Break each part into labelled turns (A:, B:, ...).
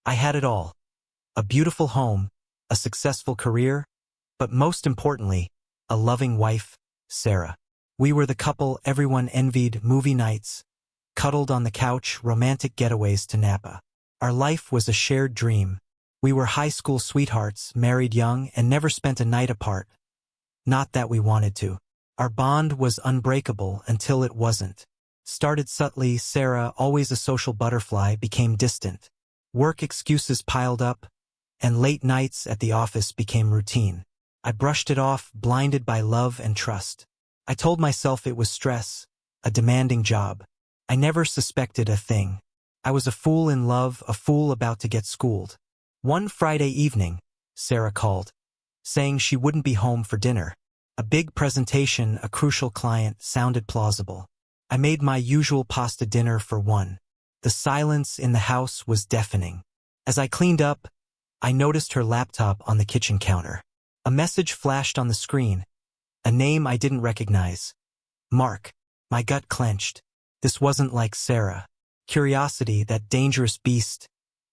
A: I had it all. A beautiful home, a successful career, but most importantly, a loving wife, Sarah. We were the couple everyone envied: movie nights, cuddled on the couch, romantic getaways to Napa. Our life was a shared dream. We were high school sweethearts, married young, and never spent a night apart. Not that we wanted to. Our bond was unbreakable until it wasn't. Started subtly, Sarah, always a social butterfly, became distant. Work excuses piled up, and late nights at the office became routine. I brushed it off, blinded by love and trust. I told myself it was stress, a demanding job. I never suspected a thing. I was a fool in love, a fool about to get schooled. One Friday evening, Sarah called, saying she wouldn't be home for dinner. A big presentation, a crucial client, sounded plausible. I made my usual pasta dinner for one. The silence in the house was deafening. As I cleaned up, I noticed her laptop on the kitchen counter. A message flashed on the screen, a name I didn't recognize. Mark. My gut clenched. This wasn't like Sarah. Curiosity, that dangerous beast,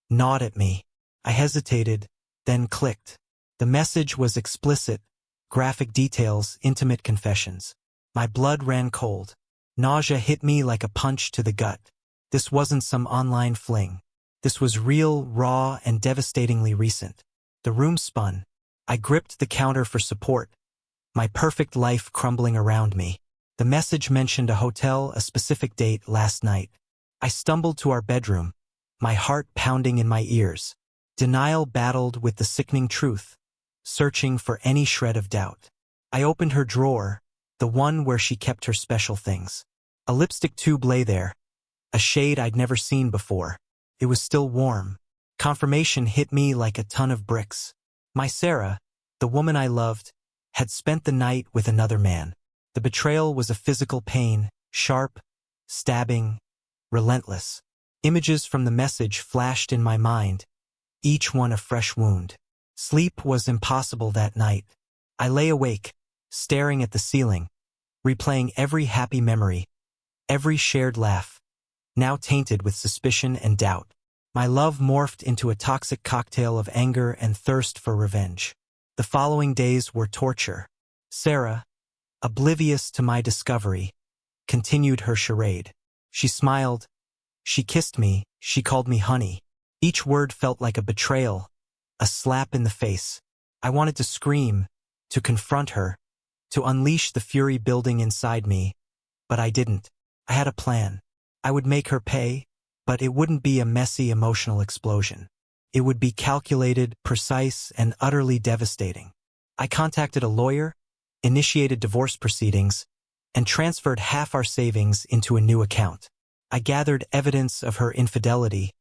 A: gnawed at me. I hesitated, then clicked. The message was explicit, graphic details, intimate confessions. My blood ran cold. Nausea hit me like a punch to the gut. This wasn't some online fling. This was real, raw, and devastatingly recent. The room spun. I gripped the counter for support, my perfect life crumbling around me. The message mentioned a hotel, a specific date, last night. I stumbled to our bedroom, my heart pounding in my ears. Denial battled with the sickening truth, searching for any shred of doubt. I opened her drawer, the one where she kept her special things. A lipstick tube lay there, a shade I'd never seen before. It was still warm. Confirmation hit me like a ton of bricks. My Sarah, the woman I loved, had spent the night with another man. The betrayal was a physical pain, sharp, stabbing, relentless. Images from the message flashed in my mind, each one a fresh wound. Sleep was impossible that night. I lay awake, staring at the ceiling, replaying every happy memory, every shared laugh, now tainted with suspicion and doubt. My love morphed into a toxic cocktail of anger and thirst for revenge. The following days were torture. Sarah, oblivious to my discovery, continued her charade. She smiled, she kissed me, she called me honey. Each word felt like a betrayal, a slap in the face. I wanted to scream, to confront her, to unleash the fury building inside me, but I didn't. I had a plan. I would make her pay, but it wouldn't be a messy emotional explosion. It would be calculated, precise, and utterly devastating. I contacted a lawyer, initiated divorce proceedings, and transferred half our savings into a new account. I gathered evidence of her infidelity,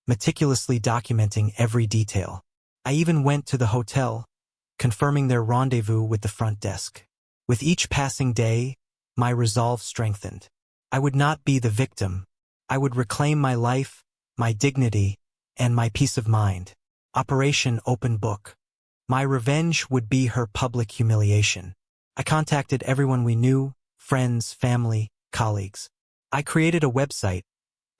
A: meticulously documenting every detail. I even went to the hotel, confirming their rendezvous with the front desk. With each passing day, my resolve strengthened. I would not be the victim. I would reclaim my life, my dignity, and my peace of mind. Operation Open Book. My revenge would be her public humiliation. I contacted everyone we knew, friends, family, colleagues. I created a website,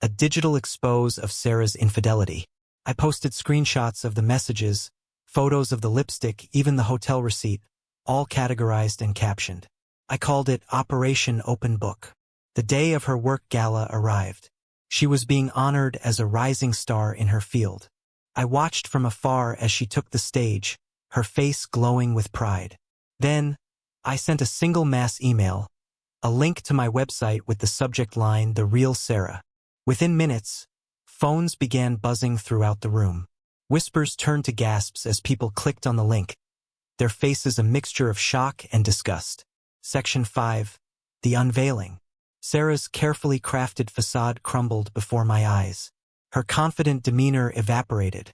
A: a digital expose of Sarah's infidelity. I posted screenshots of the messages, photos of the lipstick, even the hotel receipt, all categorized and captioned. I called it Operation Open Book. The day of her work gala arrived. She was being honored as a rising star in her field. I watched from afar as she took the stage, her face glowing with pride. Then, I sent a single mass email, a link to my website with the subject line, "The Real Sarah." Within minutes, phones began buzzing throughout the room. Whispers turned to gasps as people clicked on the link, their faces a mixture of shock and disgust. Section 5. The Unveiling. Sarah's carefully crafted facade crumbled before my eyes. Her confident demeanor evaporated,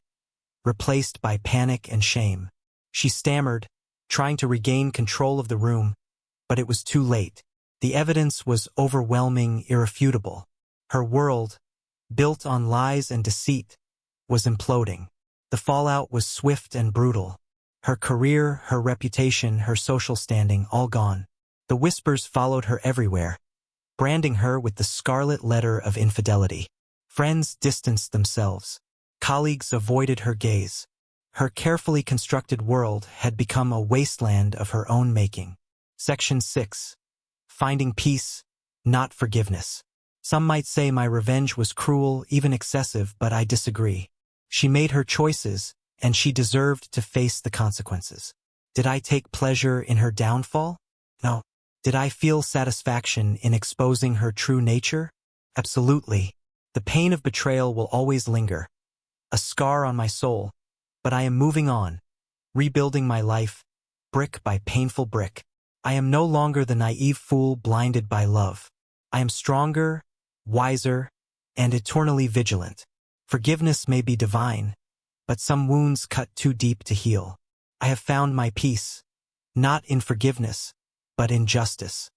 A: replaced by panic and shame. She stammered, trying to regain control of the room, but it was too late. The evidence was overwhelming, irrefutable. Her world, built on lies and deceit, was imploding. The fallout was swift and brutal. Her career, her reputation, her social standing, all gone. The whispers followed her everywhere, branding her with the scarlet letter of infidelity. Friends distanced themselves. colleagues avoided her gaze. Her carefully constructed world had become a wasteland of her own making. Section 6. Finding peace, not forgiveness. Some might say my revenge was cruel, even excessive, but I disagree. She made her choices, and she deserved to face the consequences. Did I take pleasure in her downfall? No. Did I feel satisfaction in exposing her true nature? Absolutely. The pain of betrayal will always linger, a scar on my soul, but I am moving on, rebuilding my life, brick by painful brick. I am no longer the naive fool blinded by love. I am stronger, wiser, and eternally vigilant. Forgiveness may be divine, but some wounds cut too deep to heal. I have found my peace, not in forgiveness, but in justice.